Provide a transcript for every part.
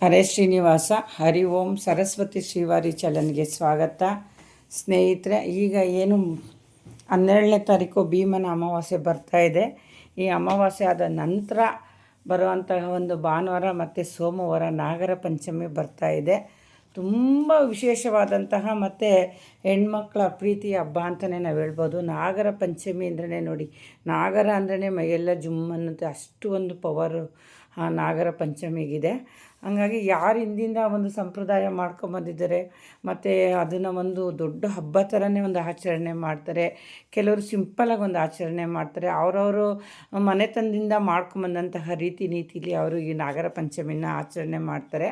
ಹರೇ ಶ್ರೀನಿವಾಸ. ಹರಿ ಓಂ. ಸರಸ್ವತಿ ಶ್ರೀವಾರಿ ಚಲನ್ಗೆ ಸ್ವಾಗತ ಸ್ನೇಹಿತರೆ. ಈಗ ಏನು 12ನೇ ತಾರೀಕು ಭೀಮನ ಅಮಾವಾಸ್ಯೆ ಬರ್ತಾ ಇದೆ. ಈ ಅಮಾವಾಸ್ಯೆ ಆದ ನಂತರ ಬರುವಂತಹ ಒಂದು ಭಾನುವಾರ ಮತ್ತು ಸೋಮವಾರ ನಾಗರ ಪಂಚಮಿ ಬರ್ತಾ ಇದೆ. ತುಂಬ ವಿಶೇಷವಾದಂತಹ ಮತ್ತು ಹೆಣ್ಮಕ್ಳ ಪ್ರೀತಿಯ ಹಬ್ಬ ಅಂತಲೇ ನಾವು ಹೇಳ್ಬೋದು. ನಾಗರ ಪಂಚಮಿ ಅಂದ್ರೇ ನೋಡಿ, ನಾಗರ ಅಂದ್ರೇ ಮೈಯೆಲ್ಲ ಜುಮ್ ಅನ್ನುತ್ತೆ, ಅಷ್ಟು ಒಂದು ಪವರು ಆ ನಾಗರ ಪಂಚಮಿಗಿದೆ. ಹಂಗಾಗಿ ಯಾರು ಹಿಂದಿಂದ ಒಂದು ಸಂಪ್ರದಾಯ ಮಾಡ್ಕೊಂಬಂದಿದ್ದಾರೆ ಮತ್ತು ಅದನ್ನು ಒಂದು ದೊಡ್ಡ ಹಬ್ಬ ಥರನೇ ಒಂದು ಆಚರಣೆ ಮಾಡ್ತಾರೆ. ಕೆಲವರು ಸಿಂಪಲಾಗಿ ಒಂದು ಆಚರಣೆ ಮಾಡ್ತಾರೆ. ಅವರವರು ಮನೆತನದಿಂದ ಮಾಡ್ಕೊಂಬಂದಂತಹ ರೀತಿ ನೀತಿಲಿ ಅವರು ಈ ನಾಗರ ಪಂಚಮಿನ ಆಚರಣೆ ಮಾಡ್ತಾರೆ.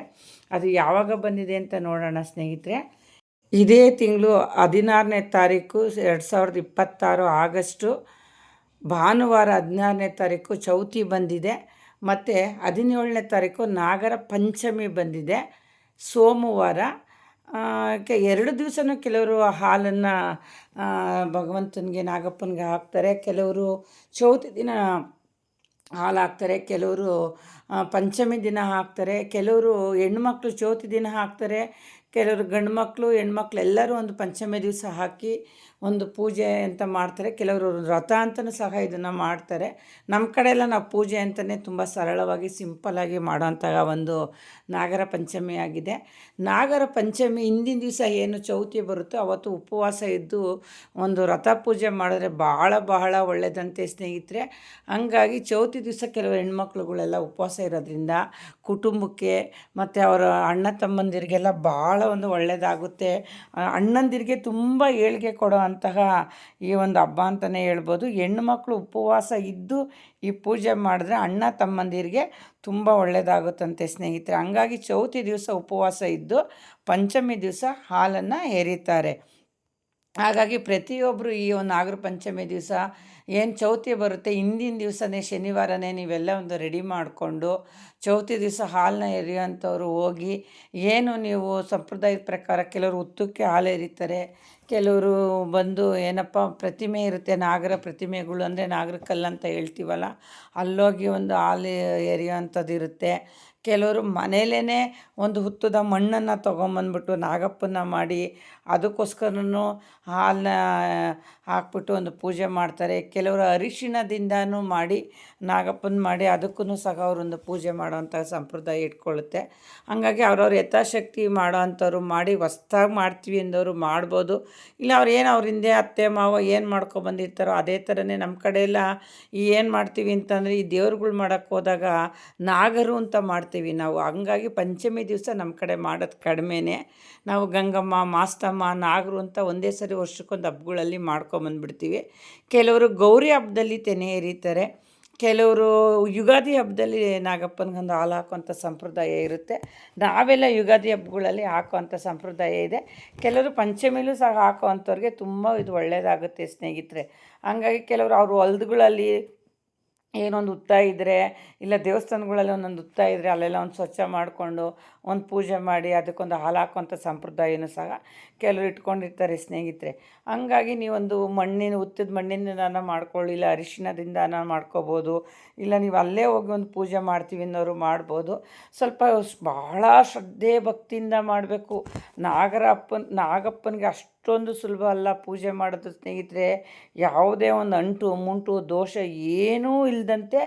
ಅದು ಯಾವಾಗ ಬಂದಿದೆ ಅಂತ ನೋಡೋಣ ಸ್ನೇಹಿತರೆ. ಇದೇ ತಿಂಗಳು 16ನೇ ತಾರೀಕು 2026 ಆಗಸ್ಟು ಭಾನುವಾರ 16ನೇ ತಾರೀಕು ಚೌತಿ ಬಂದಿದೆ. ಮತ್ತು 17ನೇ ತಾರೀಕು ನಾಗರ ಪಂಚಮಿ ಬಂದಿದೆ ಸೋಮವಾರ. 2 ದಿವಸನೂ ಕೆಲವರು ಹಾಲನ್ನು ಭಗವಂತನಿಗೆ ನಾಗಪ್ಪನಿಗೆ ಹಾಕ್ತಾರೆ. ಕೆಲವರು ಚೌತಿ ದಿನ ಹಾಲು ಹಾಕ್ತಾರೆ, ಕೆಲವರು ಪಂಚಮಿ ದಿನ ಹಾಕ್ತಾರೆ, ಕೆಲವರು ಹೆಣ್ಮಕ್ಳು ಚೌತಿ ದಿನ ಹಾಕ್ತಾರೆ, ಕೆಲವರು ಗಂಡು ಮಕ್ಕಳು ಹೆಣ್ಮಕ್ಳು ಎಲ್ಲರೂ ಒಂದು ಪಂಚಮಿ ದಿವಸ ಹಾಕಿ ಒಂದು ಪೂಜೆ ಅಂತ ಮಾಡ್ತಾರೆ. ಕೆಲವರು ವ್ರತ ಅಂತಲೂ ಸಹ ಇದನ್ನು ಮಾಡ್ತಾರೆ. ನಮ್ಮ ಕಡೆ ಎಲ್ಲ ನಾವು ಪೂಜೆ ಅಂತಲೇ ತುಂಬ ಸರಳವಾಗಿ ಸಿಂಪಲ್ಲಾಗಿ ಮಾಡೋಂತಹ ಒಂದು ನಾಗರ ಪಂಚಮಿ ಆಗಿದೆ. ನಾಗರ ಪಂಚಮಿ ಹಿಂದಿನ ದಿವಸ ಏನು ಚೌತಿ ಬರುತ್ತೋ ಅವತ್ತು ಉಪವಾಸ ಇದ್ದು ಒಂದು ವ್ರತ ಪೂಜೆ ಮಾಡಿದ್ರೆ ಬಹಳ ಒಳ್ಳೆಯದಂತೆ ಸ್ನೇಹಿತರೆ. ಹಂಗಾಗಿ ಚೌತಿ ದಿವಸ ಕೆಲವು ಹೆಣ್ಮಕ್ಳುಗಳೆಲ್ಲ ಉಪವಾಸ ಇರೋದ್ರಿಂದ ಕುಟುಂಬಕ್ಕೆ ಮತ್ತು ಅವರ ಅಣ್ಣ ತಮ್ಮಂದಿರಿಗೆಲ್ಲ ಭಾಳ ಒಂದು ಒಳ್ಳೆಯದಾಗುತ್ತೆ. ಅಣ್ಣಂದಿರಿಗೆ ತುಂಬ ಏಳಿಗೆ ಕೊಡೋ ಅಂತಹ ಈ ಒಂದು ಹಬ್ಬ ಅಂತಲೇ ಹೇಳ್ಬೋದು. ಹೆಣ್ಣುಮಕ್ಳು ಉಪವಾಸ ಇದ್ದು ಈ ಪೂಜೆ ಮಾಡಿದ್ರೆ ಅಣ್ಣ ತಮ್ಮಂದಿರಿಗೆ ತುಂಬ ಒಳ್ಳೆಯದಾಗುತ್ತಂತೆ ಸ್ನೇಹಿತರೆ. ಹಂಗಾಗಿ ಚೌತಿ ದಿವಸ ಉಪವಾಸ ಇದ್ದು ಪಂಚಮಿ ದಿವಸ ಹಾಲನ್ನು ಎರೀತಾರೆ. ಹಾಗಾಗಿ ಪ್ರತಿಯೊಬ್ಬರು ಈ ಒಂದು ನಾಗರ ಪಂಚಮಿ ದಿವಸ ಏನು ಚೌತಿ ಬರುತ್ತೆ ಹಿಂದಿನ ದಿವಸನೇ ಶನಿವಾರನೇ ನೀವೆಲ್ಲ ಒಂದು ರೆಡಿ ಮಾಡಿಕೊಂಡು ಚೌತಿ ದಿವಸ ಹಾಲನ್ನ ಎರೆಯುವಂಥವ್ರು ಹೋಗಿ ಏನು ನೀವು ಸಂಪ್ರದಾಯದ ಪ್ರಕಾರ ಕೆಲವರು ಹುತ್ತಕ್ಕೆ ಹಾಲು ಎರೀತಾರೆ, ಕೆಲವರು ಬಂದು ಏನಪ್ಪ ಪ್ರತಿಮೆ ಇರುತ್ತೆ, ನಾಗರ ಪ್ರತಿಮೆಗಳು ಅಂದರೆ ನಾಗರ ಕಲ್ಲು ಅಂತ ಹೇಳ್ತೀವಲ್ಲ, ಅಲ್ಲೋಗಿ ಒಂದು ಹಾಲು ಎರೆಯುವಂಥದ್ದು ಇರುತ್ತೆ. ಕೆಲವರು ಮನೇಲೇ ಒಂದು ಹುತ್ತದ ಮಣ್ಣನ್ನು ತೊಗೊಂಬಂದ್ಬಿಟ್ಟು ನಾಗಪ್ಪನ ಮಾಡಿ ಅದಕ್ಕೋಸ್ಕರನೂ ಹಾಲನ್ನ ಹಾಕ್ಬಿಟ್ಟು ಒಂದು ಪೂಜೆ ಮಾಡ್ತಾರೆ. ಕೆಲವರು ಅರಿಶಿಣದಿಂದನೂ ಮಾಡಿ ನಾಗಪ್ಪನ ಮಾಡಿ ಅದಕ್ಕೂ ಸಹ ಅವರೊಂದು ಪೂಜೆ ಮಾಡೋವಂಥ ಸಂಪ್ರದಾಯ ಇಟ್ಕೊಳ್ಳುತ್ತೆ. ಹಾಗಾಗಿ ಅವ್ರವ್ರ ಯಥಾಶಕ್ತಿ ಮಾಡೋ ಅಂಥವ್ರು ಮಾಡಿ, ಹೊಸ್ದಾಗಿ ಮಾಡ್ತೀವಿ ಅಂದವರು ಮಾಡ್ಬೋದು. ಇಲ್ಲ ಅವ್ರು ಏನು ಅವ್ರ ಹಿಂದೆ ಅತ್ತೆ ಮಾವ ಏನು ಮಾಡ್ಕೊಬಂದಿರ್ತಾರೋ ಅದೇ ಥರನೇ ನಮ್ಮ ಕಡೆ ಎಲ್ಲ ಏನು ಮಾಡ್ತೀವಿ ಅಂತಂದರೆ ಈ ದೇವ್ರುಗಳು ಮಾಡೋಕ್ಕೆ ಹೋದಾಗ ನಾಗರು ಅಂತ ಮಾಡ್ತೀವಿ ನಾವು. ಹಂಗಾಗಿ ಪಂಚಮಿ ದಿವಸ ನಮ್ಮ ಕಡೆ ಮಾಡೋದು ಕಡಿಮೆನೇ. ನಾವು ಗಂಗಮ್ಮ ಮಾಸ್ತಮ್ಮ ನಾಗರು ಅಂತ ಒಂದೇ ಸರಿ ವರ್ಷಕ್ಕೊಂದು ಹಬ್ಬಗಳಲ್ಲಿ ಮಾಡ್ಕೊಂಬಂದ್ಬಿಡ್ತೀವಿ. ಕೆಲವರು ಗೌರಿ ಹಬ್ಬದಲ್ಲಿ ತೆನೆ ಎರೀತಾರೆ, ಕೆಲವರು ಯುಗಾದಿ ಹಬ್ಬದಲ್ಲಿ ನಾಗಪ್ಪನಿಗೊಂದು ಹಾಲು ಹಾಕುವಂಥ ಸಂಪ್ರದಾಯ ಇರುತ್ತೆ. ನಾವೆಲ್ಲ ಯುಗಾದಿ ಹಬ್ಬಗಳಲ್ಲಿ ಹಾಕುವಂಥ ಸಂಪ್ರದಾಯ ಇದೆ. ಕೆಲವರು ಪಂಚಮಿಲೂ ಸಹ ಹಾಕುವಂಥವ್ರಿಗೆ ತುಂಬ ಇದು ಒಳ್ಳೆಯದಾಗುತ್ತೆ ಸ್ನೇಹಿತರೆ. ಹಂಗಾಗಿ ಕೆಲವರು ಅವ್ರ ಹೊಲ್ದುಗಳಲ್ಲಿ ಏನೊಂದು ಹುತ್ತ ಇದ್ದರೆ ಇಲ್ಲ ದೇವಸ್ಥಾನಗಳಲ್ಲಿ ಒಂದೊಂದು ಹುತ್ತ ಇದ್ದರೆ ಅಲ್ಲೆಲ್ಲ ಒಂದು ಸ್ವಚ್ಛ ಮಾಡಿಕೊಂಡು ಒಂದು ಪೂಜೆ ಮಾಡಿ ಅದಕ್ಕೊಂದು ಹಾಲು ಹಾಕುವಂಥ ಸಂಪ್ರದಾಯನೂ ಸಹ ಕೆಲವರು ಇಟ್ಕೊಂಡಿರ್ತಾರೆ ಸ್ನೇಹಿತರೆ. ಹಂಗಾಗಿ ನೀವೊಂದು ಹುತ್ತದ ಮಣ್ಣಿನ ಮಾಡ್ಕೊಳ್ಳಿ, ಇಲ್ಲ ಅರಿಶಿಣದಿಂದ ಮಾಡ್ಕೋಬೋದು, ಇಲ್ಲ ನೀವು ಅಲ್ಲೇ ಹೋಗಿ ಒಂದು ಪೂಜೆ ಮಾಡ್ತೀವಿ ಅನ್ನೋರು ಮಾಡ್ಬೋದು. ಸ್ವಲ್ಪ ಭಾಳ ಶ್ರದ್ಧೆ ಭಕ್ತಿಯಿಂದ ಮಾಡಬೇಕು. ನಾಗಪ್ಪನಿಗೆ ಅಷ್ಟೊಂದು ಸುಲಭ ಅಲ್ಲ ಪೂಜೆ ಮಾಡೋದು ಸ್ನೇಹಿತರೆ. ಯಾವುದೇ ಒಂದು ಅಂಟು ಮುಂಟು ದೋಷ ಏನೂ ಇಲ್ಲದಂತೆ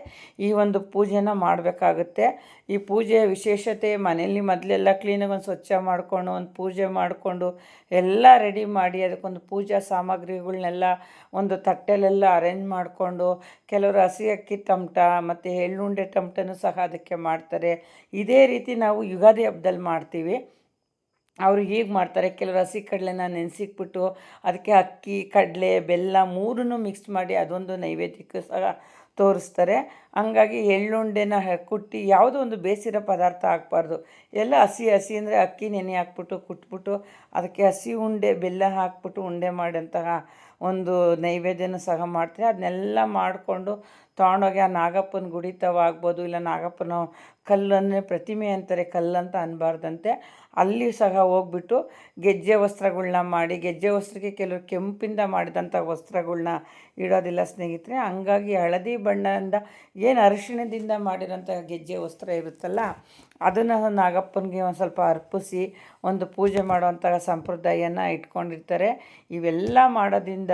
ಈ ಒಂದು ಪೂಜೆನ ಮಾಡಬೇಕಾಗುತ್ತೆ. ಈ ಪೂಜೆಯ ವಿಶೇಷತೆ ಮನೆಯಲ್ಲಿ ಮೊದಲೆಲ್ಲ ಕ್ಲೀನಾಗಿ ಒಂದು ಸ್ವಚ್ಛ ಮಾಡಿಕೊಂಡು ಒಂದು ಪೂಜೆ ಮಾಡಿಕೊಂಡು ಎಲ್ಲ ರೆಡಿ ಮಾಡಿ ಅದಕ್ಕೊಂದು ಪೂಜಾ ಸಾಮಗ್ರಿಗಳ್ನೆಲ್ಲ ಒಂದು ತಟ್ಟೆಲೆಲ್ಲ ಅರೇಂಜ್ ಮಾಡಿಕೊಂಡು, ಕೆಲವರು ಹಸಿ ಅಕ್ಕಿ ಟಮಟ ಮತ್ತು ಎಳ್ಳುಂಡೆ ಟಮಟನೂ ಸಹ ಅದಕ್ಕೆ ಮಾಡ್ತಾರೆ. ಇದೇ ರೀತಿ ನಾವು ಯುಗಾದಿ ಹಬ್ಬದಲ್ಲಿ ಮಾಡ್ತೀವಿ. ಅವರು ಹೀಗೆ ಮಾಡ್ತಾರೆ. ಕೆಲವರು ಹಸಿ ಕಡಲೆನ ನೆನೆಸಿಕ್ಬಿಟ್ಟು ಅದಕ್ಕೆ ಅಕ್ಕಿ ಕಡಲೆ ಬೆಲ್ಲ ಮೂರನ್ನೂ ಮಿಕ್ಸ್ ಮಾಡಿ ಅದೊಂದು ನೈವೇದ್ಯಕ್ಕೂ ಸಹ ತೋರಿಸ್ತಾರೆ. ಹಂಗಾಗಿ ಎಳ್ಳುಂಡೆನ ಕುಟ್ಟಿ ಯಾವುದೋ ಒಂದು ಬೇಯಿಸಿರೋ ಪದಾರ್ಥ ಹಾಕ್ಬಾರ್ದು. ಎಲ್ಲ ಹಸಿ ಅಂದರೆ ಅಕ್ಕಿ ನೆನೆ ಹಾಕ್ಬಿಟ್ಟು ಕುಟ್ಬಿಟ್ಟು ಅದಕ್ಕೆ ಹಸಿ ಉಂಡೆ ಬೆಲ್ಲ ಹಾಕ್ಬಿಟ್ಟು ಉಂಡೆ ಮಾಡೋಂತಹ ಒಂದು ನೈವೇದ್ಯನೂ ಸಹ ಮಾಡ್ತಾರೆ. ಅದನ್ನೆಲ್ಲ ಮಾಡಿಕೊಂಡು ತೊಗೊಂಡೋಗಿ ಆ ನಾಗಪ್ಪನ ಗುಡಿ ಆಗ್ಬೋದು, ಇಲ್ಲ ನಾಗಪ್ಪನ ಕಲ್ಲನ್ನೇ ಪ್ರತಿಮೆ ಅಂತಾರೆ, ಕಲ್ಲಂತ ಅನ್ನಬಾರ್ದಂತೆ, ಅಲ್ಲಿ ಸಹ ಹೋಗ್ಬಿಟ್ಟು ಗೆಜ್ಜೆ ವಸ್ತ್ರಗಳ್ನ ಮಾಡಿ, ಗೆಜ್ಜೆ ವಸ್ತ್ರಕ್ಕೆ ಕೆಲವರು ಕೆಂಪಿಂದ ಮಾಡಿದಂಥ ವಸ್ತ್ರಗಳ್ನ ಇಡೋದಿಲ್ಲ ಸ್ನೇಹಿತರೆ. ಹಂಗಾಗಿ ಹಳದಿ ಬಣ್ಣದಿಂದ ಏನು ಅರಿಶಿಣದಿಂದ ಮಾಡಿರೋಂಥ ಗೆಜ್ಜೆ ವಸ್ತ್ರ ಇರುತ್ತಲ್ಲ ಅದನ್ನು ನಾಗಪ್ಪನಿಗೆ ಒಂದು ಸ್ವಲ್ಪ ಅರ್ಪಿಸಿ ಒಂದು ಪೂಜೆ ಮಾಡುವಂಥ ಸಂಪ್ರದಾಯನ ಇಟ್ಕೊಂಡಿರ್ತಾರೆ. ಇವೆಲ್ಲ ಮಾಡೋದ್ರಿಂದ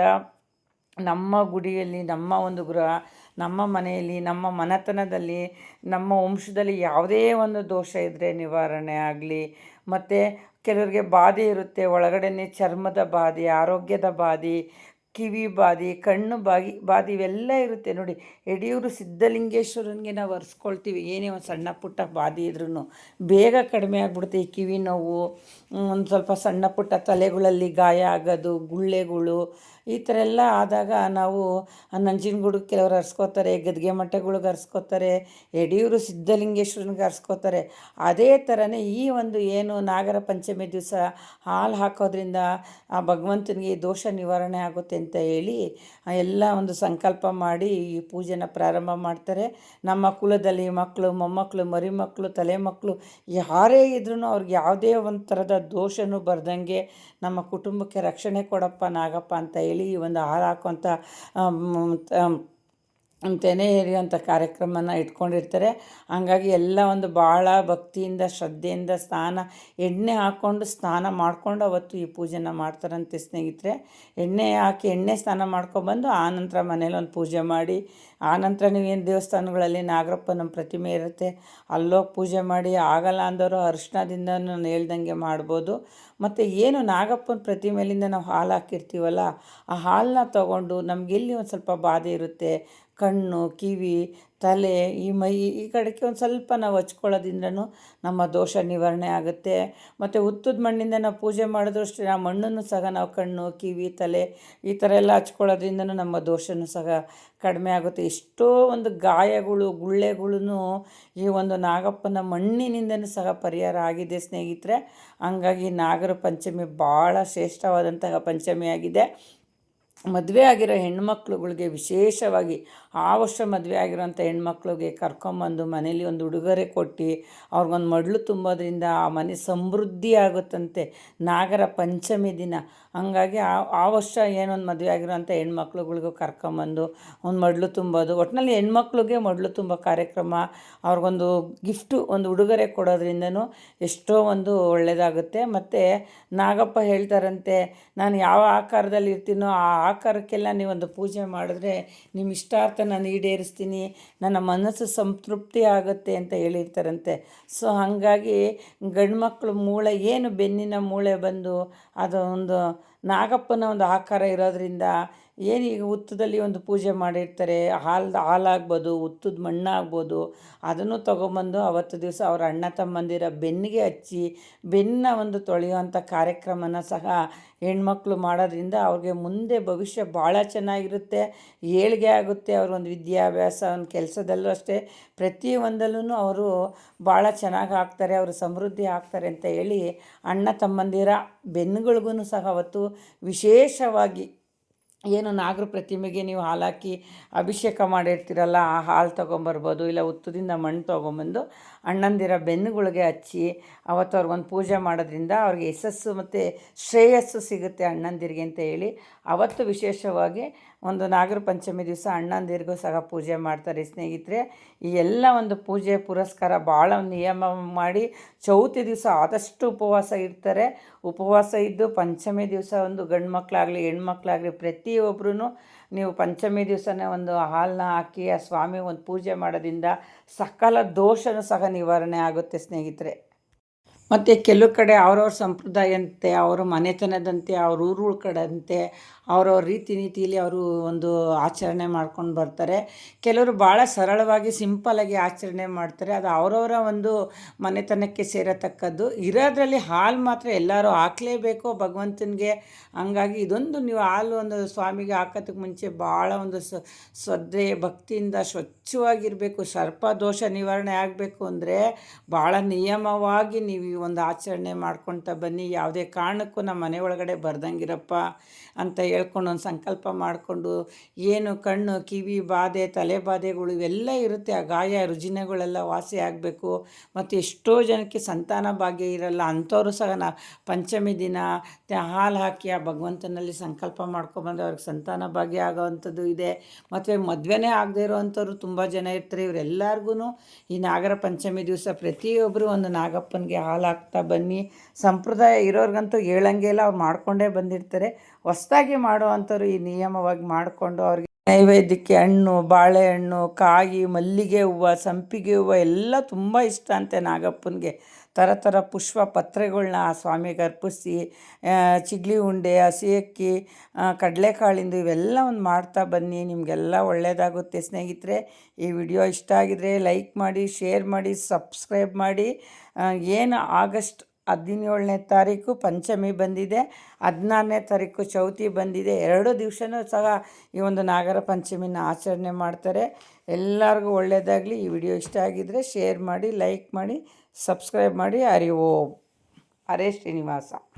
ನಮ್ಮ ಗುಡಿಯಲ್ಲಿ, ನಮ್ಮ ಒಂದು ಗೃಹ, ನಮ್ಮ ಮನೆಯಲ್ಲಿ, ನಮ್ಮ ಮನೆತನದಲ್ಲಿ, ನಮ್ಮ ವಂಶದಲ್ಲಿ ಯಾವುದೇ ಒಂದು ದೋಷ ಇದ್ದರೆ ನಿವಾರಣೆ ಆಗಲಿ. ಮತ್ತು ಕೆಲವರಿಗೆ ಬಾಧೆ ಇರುತ್ತೆ, ಒಳಗಡೆನೇ ಚರ್ಮದ ಬಾಧೆ, ಆರೋಗ್ಯದ ಬಾಧೆ, ಕಿವಿ ಬಾಧೆ, ಕಣ್ಣು ಬಾಧೆ ಇವೆಲ್ಲ ಇರುತ್ತೆ ನೋಡಿ. ಯಡಿಯೂರು ಸಿದ್ಧಲಿಂಗೇಶ್ವರನಿಗೆ ನಾವು ಒರೆಸ್ಕೊಳ್ತೀವಿ, ಏನೇ ಒಂದು ಸಣ್ಣ ಪುಟ್ಟ ಬಾಧೆ ಇದ್ರೂ ಬೇಗ ಕಡಿಮೆ ಆಗಿಬಿಡುತ್ತೆ. ಈ ಕಿವಿ ನೋವು, ಒಂದು ಸ್ವಲ್ಪ ಸಣ್ಣ ಪುಟ್ಟ ತಲೆಗಳಲ್ಲಿ ಗಾಯ ಆಗೋದು, ಗುಳ್ಳೆಗಳು, ಈ ಥರ ಎಲ್ಲ ಆದಾಗ ನಾವು ನಂಜನಗೂಡಿಗೆ ಕೆಲವರು ಹರಿಸ್ಕೋತಾರೆ, ಗದ್ಗೆ ಮಠಗಳಿಗೆ ಹರಿಸ್ಕೋತಾರೆ, ಯಡಿಯೂರು ಸಿದ್ಧಲಿಂಗೇಶ್ವರನಿಗೆ ಹರಿಸ್ಕೋತಾರೆ. ಅದೇ ಥರನೇ ಈ ಒಂದು ಏನು ನಾಗರ ಪಂಚಮಿ ದಿವಸ ಹಾಲು ಹಾಕೋದ್ರಿಂದ ಆ ಭಗವಂತನಿಗೆ ದೋಷ ನಿವಾರಣೆ ಆಗುತ್ತೆ ಅಂತ ಹೇಳಿ ಎಲ್ಲ ಒಂದು ಸಂಕಲ್ಪ ಮಾಡಿ ಈ ಪೂಜೆನ ಪ್ರಾರಂಭ ಮಾಡ್ತಾರೆ. ನಮ್ಮ ಕುಲದಲ್ಲಿ ಮಕ್ಕಳು, ಮೊಮ್ಮಕ್ಕಳು, ಮರಿಮಕ್ಕಳು, ತಲೆ ಮಕ್ಕಳು ಯಾರೇ ಇದ್ರೂ ಅವ್ರಿಗೆ ಯಾವುದೇ ಒಂದು ಥರದ ದೋಷನೂ ಬರ್ದಂಗೆ ನಮ್ಮ ಕುಟುಂಬಕ್ಕೆ ರಕ್ಷಣೆ ಕೊಡಪ್ಪ ನಾಗಪ್ಪ ಅಂತ ಹೇಳಿ ಈ ಒಂದು ಹಾಲು ಹಾಕುವಂಥ ತೆನೆ ಎರೆಯುವಂಥ ಕಾರ್ಯಕ್ರಮನ ಇಟ್ಕೊಂಡಿರ್ತಾರೆ. ಹಂಗಾಗಿ ಎಲ್ಲ ಒಂದು ಭಾಳ ಭಕ್ತಿಯಿಂದ ಶ್ರದ್ಧೆಯಿಂದ ಎಣ್ಣೆ ಹಾಕ್ಕೊಂಡು ಸ್ನಾನ ಮಾಡಿಕೊಂಡು ಅವತ್ತು ಈ ಪೂಜೆನ ಮಾಡ್ತಾರಂತೆ ಸ್ನೇಹಿತರೆ. ಎಣ್ಣೆ ಹಾಕಿ ಎಣ್ಣೆ ಸ್ನಾನ ಮಾಡ್ಕೊಬಂದು ಆನಂತರ ಮನೇಲಿ ಒಂದು ಪೂಜೆ ಮಾಡಿ, ಆನಂತರ ನೀವೇನು ದೇವಸ್ಥಾನಗಳಲ್ಲಿ ನಾಗರಪ್ಪನ ಪ್ರತಿಮೆ ಇರುತ್ತೆ ಅಲ್ಲೋಗಿ ಪೂಜೆ ಮಾಡಿ, ಆಗಲ್ಲ ಅಂದವರು ಅರಿಶಿಣದಿಂದ ನಾನು ಹೇಳ್ದಂಗೆ ಮಾಡ್ಬೋದು. ಮತ್ತು ಏನು ನಾಗಪ್ಪನ ಪ್ರತಿಮೆಯಿಂದ ನಾವು ಹಾಲು ಹಾಕಿರ್ತೀವಲ್ಲ, ಆ ಹಾಲನ್ನ ತೊಗೊಂಡು ನಮಗೆಲ್ಲಿ ಒಂದು ಸ್ವಲ್ಪ ಬಾಧೆ ಇರುತ್ತೆ, ಕಣ್ಣು, ಕಿವಿ, ತಲೆ, ಈ ಮೈ ಈ ಕಡೆಗೆ ಒಂದು ಸ್ವಲ್ಪ ನಾವು ಹಚ್ಕೊಳ್ಳೋದ್ರಿಂದನೂ ನಮ್ಮ ದೋಷ ನಿವಾರಣೆ ಆಗುತ್ತೆ. ಮತ್ತು ಹುತ್ತದ ಮಣ್ಣಿಂದ ನಾವು ಪೂಜೆ ಮಾಡಿದ್ರು ಅಷ್ಟೇ, ಆ ಮಣ್ಣನ್ನು ಸಹ ನಾವು ಕಣ್ಣು, ಕಿವಿ, ತಲೆ ಈ ಥರ ಎಲ್ಲ ಹಚ್ಕೊಳ್ಳೋದ್ರಿಂದನೂ ನಮ್ಮ ದೋಷವೂ ಸಹ ಕಡಿಮೆ ಆಗುತ್ತೆ. ಎಷ್ಟೋ ಒಂದು ಗಾಯಗಳು, ಗುಳ್ಳೆಗಳೂ ಈ ಒಂದು ನಾಗಪ್ಪನ ಮಣ್ಣಿನಿಂದನೂ ಸಹ ಪರಿಹಾರ ಆಗಿದೆ ಸ್ನೇಹಿತರೆ. ಹಂಗಾಗಿ ನಾಗರ ಪಂಚಮಿ ಭಾಳ ಶ್ರೇಷ್ಠವಾದಂತಹ ಪಂಚಮಿಯಾಗಿದೆ. ಮದುವೆ ಆಗಿರೋ ಹೆಣ್ಮಕ್ಳುಗಳಿಗೆ ವಿಶೇಷವಾಗಿ ಆ ವರ್ಷ ಮದುವೆ ಆಗಿರೋಂಥ ಹೆಣ್ಮಕ್ಳಿಗೆ ಕರ್ಕೊಂಬಂದು ಮನೇಲಿ ಒಂದು ಉಡುಗೊರೆ ಕೊಟ್ಟು ಅವ್ರಿಗೊಂದು ಮಡ್ಲು ತುಂಬೋದ್ರಿಂದ ಆ ಮನೆ ಸಮೃದ್ಧಿ ಆಗುತ್ತಂತೆ ನಾಗರ ಪಂಚಮಿ ದಿನ. ಹಂಗಾಗಿ ಆ ವರ್ಷ ಏನೊಂದು ಮದುವೆ ಆಗಿರೋಂಥ ಹೆಣ್ಮಕ್ಳುಗಳಿಗೂ ಕರ್ಕೊಂಬಂದು ಒಂದು ಮಡ್ಲು ತುಂಬೋದು. ಒಟ್ಟಿನಲ್ಲಿ ಹೆಣ್ಮಕ್ಳಿಗೆ ಮಡ್ಲು ತುಂಬೋ ಕಾರ್ಯಕ್ರಮ, ಅವ್ರಿಗೊಂದು ಗಿಫ್ಟು, ಒಂದು ಉಡುಗೊರೆ ಕೊಡೋದ್ರಿಂದನೂ ಎಷ್ಟೋ ಒಂದು ಒಳ್ಳೆಯದಾಗುತ್ತೆ. ಮತ್ತು ನಾಗಪ್ಪ ಹೇಳ್ತಾರಂತೆ, ನಾನು ಯಾವ ಆಕಾರದಲ್ಲಿ ಇರ್ತೀನೋ ಆ ಆಕಾರಕ್ಕೆಲ್ಲ ನೀವೊಂದು ಪೂಜೆ ಮಾಡಿದ್ರೆ ನಿಮ್ಮ ಇಷ್ಟಾರ್ಥ ನಾನು ಈಡೇರಿಸ್ತೀನಿ, ನನ್ನ ಮನಸ್ಸು ಸಂತೃಪ್ತಿ ಆಗುತ್ತೆ ಅಂತ ಹೇಳಿರ್ತಾರಂತೆ. ಸೊ ಹಾಗಾಗಿ ಗಂಡ್ಮಕ್ಳು ಮೂಳೆ ಏನು ಬೆನ್ನಿನ ಮೂಳೆ ಬಂದು ಅದು ಒಂದು ನಾಗಪ್ಪನ ಒಂದು ಆಕಾರ ಇರೋದ್ರಿಂದ ಏನೀಗ ಹುತ್ತದಲ್ಲಿ ಒಂದು ಪೂಜೆ ಮಾಡಿರ್ತಾರೆ, ಹಾಲಾಗ್ಬೋದು, ಹುತ್ತದ ಮಣ್ಣಾಗ್ಬೋದು, ಅದನ್ನು ತೊಗೊಂಬಂದು ಅವತ್ತು ದಿವಸ ಅವ್ರ ಅಣ್ಣ ತಮ್ಮಂದಿರ ಬೆನ್ನಿಗೆ ಹಚ್ಚಿ ಬೆನ್ನ ಒಂದು ತೊಳೆಯುವಂಥ ಕಾರ್ಯಕ್ರಮನ ಸಹ ಹೆಣ್ಮಕ್ಳು ಮಾಡೋದ್ರಿಂದ ಅವ್ರಿಗೆ ಮುಂದೆ ಭವಿಷ್ಯ ಭಾಳ ಚೆನ್ನಾಗಿರುತ್ತೆ, ಏಳಿಗೆ ಆಗುತ್ತೆ. ಅವ್ರಿಗೊಂದು ವಿದ್ಯಾಭ್ಯಾಸ, ಒಂದು ಕೆಲಸದಲ್ಲೂ ಅಷ್ಟೇ, ಪ್ರತಿಯೊಂದಲ್ಲೂ ಅವರು ಭಾಳ ಚೆನ್ನಾಗಿ ಆಗ್ತಾರೆ, ಅವರು ಸಮೃದ್ಧಿ ಆಗ್ತಾರೆ ಅಂತ ಹೇಳಿ ಅಣ್ಣ ತಮ್ಮಂದಿರ ಬೆನ್ನುಗಳಿಗೂ ಸಹ ಅವತ್ತು ವಿಶೇಷವಾಗಿ ಏನು ನಾಗರ ಪ್ರತಿಮೆಗೆ ನೀವು ಹಾಲಾಕಿ ಅಭಿಷೇಕ ಮಾಡಿರ್ತೀರಲ್ಲ, ಆ ಹಾಲು ತೊಗೊಂಬರ್ಬೋದು, ಇಲ್ಲ ಹುತ್ತದಿಂದ ಮಣ್ಣು ತೊಗೊಂಬಂದು ಅಣ್ಣಂದಿರ ಬೆನ್ನುಗಳಿಗೆ ಹಚ್ಚಿ ಅವತ್ತು ಅವ್ರಿಗೊಂದು ಪೂಜೆ ಮಾಡೋದ್ರಿಂದ ಅವ್ರಿಗೆ ಯಶಸ್ಸು ಮತ್ತು ಶ್ರೇಯಸ್ಸು ಸಿಗುತ್ತೆ ಅಣ್ಣಂದಿರಿಗೆ ಅಂತ ಹೇಳಿ ಅವತ್ತು ವಿಶೇಷವಾಗಿ ಒಂದು ನಾಗರ ಪಂಚಮಿ ದಿವಸ ಅಣ್ಣಂದಿರಿಗೂ ಸಹ ಪೂಜೆ ಮಾಡ್ತಾರೆ ಸ್ನೇಹಿತರೆ. ಈ ಎಲ್ಲ ಒಂದು ಪೂಜೆ ಪುರಸ್ಕಾರ ಭಾಳ ನಿಯಮ ಮಾಡಿ ಚೌತಿ ದಿವಸ ಆದಷ್ಟು ಉಪವಾಸ ಇರ್ತಾರೆ. ಉಪವಾಸ ಇದ್ದು ಪಂಚಮಿ ದಿವಸ ಒಂದು ಗಂಡು ಮಕ್ಕಳಾಗಲಿ ಹೆಣ್ಮಕ್ಳಾಗಲಿ ಪ್ರತಿಯೊಬ್ಬರೂ ನೀವು ಪಂಚಮಿ ದಿವಸನೇ ಒಂದು ಹಾಲನ್ನ ಹಾಕಿ ಆ ಸ್ವಾಮಿ ಒಂದು ಪೂಜೆ ಮಾಡೋದ್ರಿಂದ ಸಕಲ ದೋಷನೂ ಸಹ ನಿವಾರಣೆ ಆಗುತ್ತೆ ಸ್ನೇಹಿತರೆ. ಮತ್ತು ಕೆಲವು ಕಡೆ ಅವ್ರವ್ರ ಸಂಪ್ರದಾಯಂತೆ, ಅವರ ಮನೆತನದಂತೆ, ಅವ್ರ ಊರುಗಳ ಕಡೆಯಂತೆ ಅವ್ರವ್ರ ರೀತಿ ನೀತಿಯಲ್ಲಿ ಅವರು ಒಂದು ಆಚರಣೆ ಮಾಡ್ಕೊಂಡು ಬರ್ತಾರೆ. ಕೆಲವರು ಭಾಳ ಸರಳವಾಗಿ ಸಿಂಪಲ್ಲಾಗಿ ಆಚರಣೆ ಮಾಡ್ತಾರೆ. ಅದು ಅವರವರ ಒಂದು ಮನೆತನಕ್ಕೆ ಸೇರತಕ್ಕದ್ದು. ಇರೋದ್ರಲ್ಲಿ ಹಾಲು ಮಾತ್ರ ಎಲ್ಲರೂ ಹಾಕಲೇಬೇಕು ಭಗವಂತನಿಗೆ. ಹಂಗಾಗಿ ಇದೊಂದು ನೀವು ಹಾಲು ಒಂದು ಸ್ವಾಮಿಗೆ ಹಾಕೋದಕ್ಕೆ ಮುಂಚೆ ಭಾಳ ಒಂದು ಶ್ರದ್ಧೆ ಭಕ್ತಿಯಿಂದ ಸ್ವಚ್ಛವಾಗಿರಬೇಕು. ಸರ್ಪದೋಷ ನಿವಾರಣೆ ಆಗಬೇಕು ಅಂದರೆ ಭಾಳ ನಿಯಮವಾಗಿ ನೀವು ಒಂದು ಆಚರಣೆ ಮಾಡ್ಕೊಳ್ತಾ ಬನ್ನಿ. ಯಾವುದೇ ಕಾರಣಕ್ಕೂ ನಮ್ಮ ಮನೆ ಒಳಗಡೆ ಬರ್ದಂಗಿರಪ್ಪ ಅಂತ ಕೇಳ್ಕೊಂಡು ಒಂದು ಸಂಕಲ್ಪ ಮಾಡಿಕೊಂಡು ಏನು ಕಣ್ಣು ಕಿವಿ ಬಾಧೆ ತಲೆ ಬಾಧೆಗಳು ಇವೆಲ್ಲ ಇರುತ್ತೆ, ಆ ಗಾಯ ರುಜಿನಗಳೆಲ್ಲ ವಾಸಿ ಆಗಬೇಕು. ಮತ್ತು ಎಷ್ಟೋ ಜನಕ್ಕೆ ಸಂತಾನ ಭಾಗ್ಯ ಇರಲ್ಲ, ಅಂಥವರು ಸಹ ಪಂಚಮಿ ದಿನ ಹಾಲು ಹಾಕಿ ಆ ಭಗವಂತನಲ್ಲಿ ಸಂಕಲ್ಪ ಮಾಡ್ಕೊಬಂದು ಅವ್ರಿಗೆ ಸಂತಾನ ಭಾಗ್ಯ ಆಗೋವಂಥದ್ದು ಇದೆ. ಮತ್ತು ಮದುವೆನೇ ಆಗದೇ ಇರೋವಂಥವ್ರು ತುಂಬ ಜನ ಇರ್ತಾರೆ. ಇವರೆಲ್ಲರಿಗೂ ಈ ನಾಗರ ಪಂಚಮಿ ದಿವಸ ಪ್ರತಿಯೊಬ್ಬರು ಒಂದು ನಾಗಪ್ಪನಿಗೆ ಹಾಲು ಹಾಕ್ತಾ ಬನ್ನಿ. ಸಂಪ್ರದಾಯ ಇರೋರ್ಗಂತೂ ಹೇಳಂಗೆ ಇಲ್ಲ, ಅವ್ರು ಮಾಡ್ಕೊಂಡೇ ಬಂದಿರ್ತಾರೆ. ಹೊಸ್ದಾಗಿ ಮಾಡುವಂಥವ್ರು ಈ ನಿಯಮವಾಗಿ ಮಾಡಿಕೊಂಡು ಅವ್ರಿಗೆ ನೈವೇದ್ಯಕ್ಕೆ ಹಣ್ಣು, ಬಾಳೆಹಣ್ಣು, ಕಾಯಿ, ಮಲ್ಲಿಗೆ ಹೂವು, ಸಂಪಿಗೆ ಹೂವು ಎಲ್ಲ ತುಂಬ ಇಷ್ಟ ಅಂತೆ ನಾಗಪ್ಪನಿಗೆ. ಥರ ಥರ ಪುಷ್ಪ ಪತ್ರೆಗಳ್ನ ಆ ಸ್ವಾಮಿಗೆ ಅರ್ಪಿಸಿ ಚಿಗ್ಲಿ ಉಂಡೆ, ಹಸಿ ಅಕ್ಕಿ, ಕಡಲೆಕಾಳಿಂದು ಇವೆಲ್ಲ ಒಂದು ಮಾಡ್ತಾ ಬನ್ನಿ, ನಿಮಗೆಲ್ಲ ಒಳ್ಳೆಯದಾಗುತ್ತೆ ಸ್ನೇಹಿತರೆ. ಈ ವಿಡಿಯೋ ಇಷ್ಟ ಆಗಿದರೆ ಲೈಕ್ ಮಾಡಿ, ಶೇರ್ ಮಾಡಿ, ಸಬ್ಸ್ಕ್ರೈಬ್ ಮಾಡಿ. ಏನು ಆಗಸ್ಟ್ 17ನೇ ತಾರೀಕು ಪಂಚಮಿ ಬಂದಿದೆ, 16ನೇ ತಾರೀಕು ಚೌತಿ ಬಂದಿದೆ. 2 ದಿವಸನೂ ಸಹ ಈ ಒಂದು ನಾಗರ ಪಂಚಮಿನ ಆಚರಣೆ ಮಾಡ್ತಾರೆ. ಎಲ್ಲರಿಗೂ ಒಳ್ಳೆಯದಾಗಲಿ. ಈ ವಿಡಿಯೋ ಇಷ್ಟ ಆಗಿದ್ದರೆ ಶೇರ್ ಮಾಡಿ, ಲೈಕ್ ಮಾಡಿ, ಸಬ್ಸ್ಕ್ರೈಬ್ ಮಾಡಿ. ಹರಿ ಓಂ. ಹರೇ ಶ್ರೀನಿವಾಸ.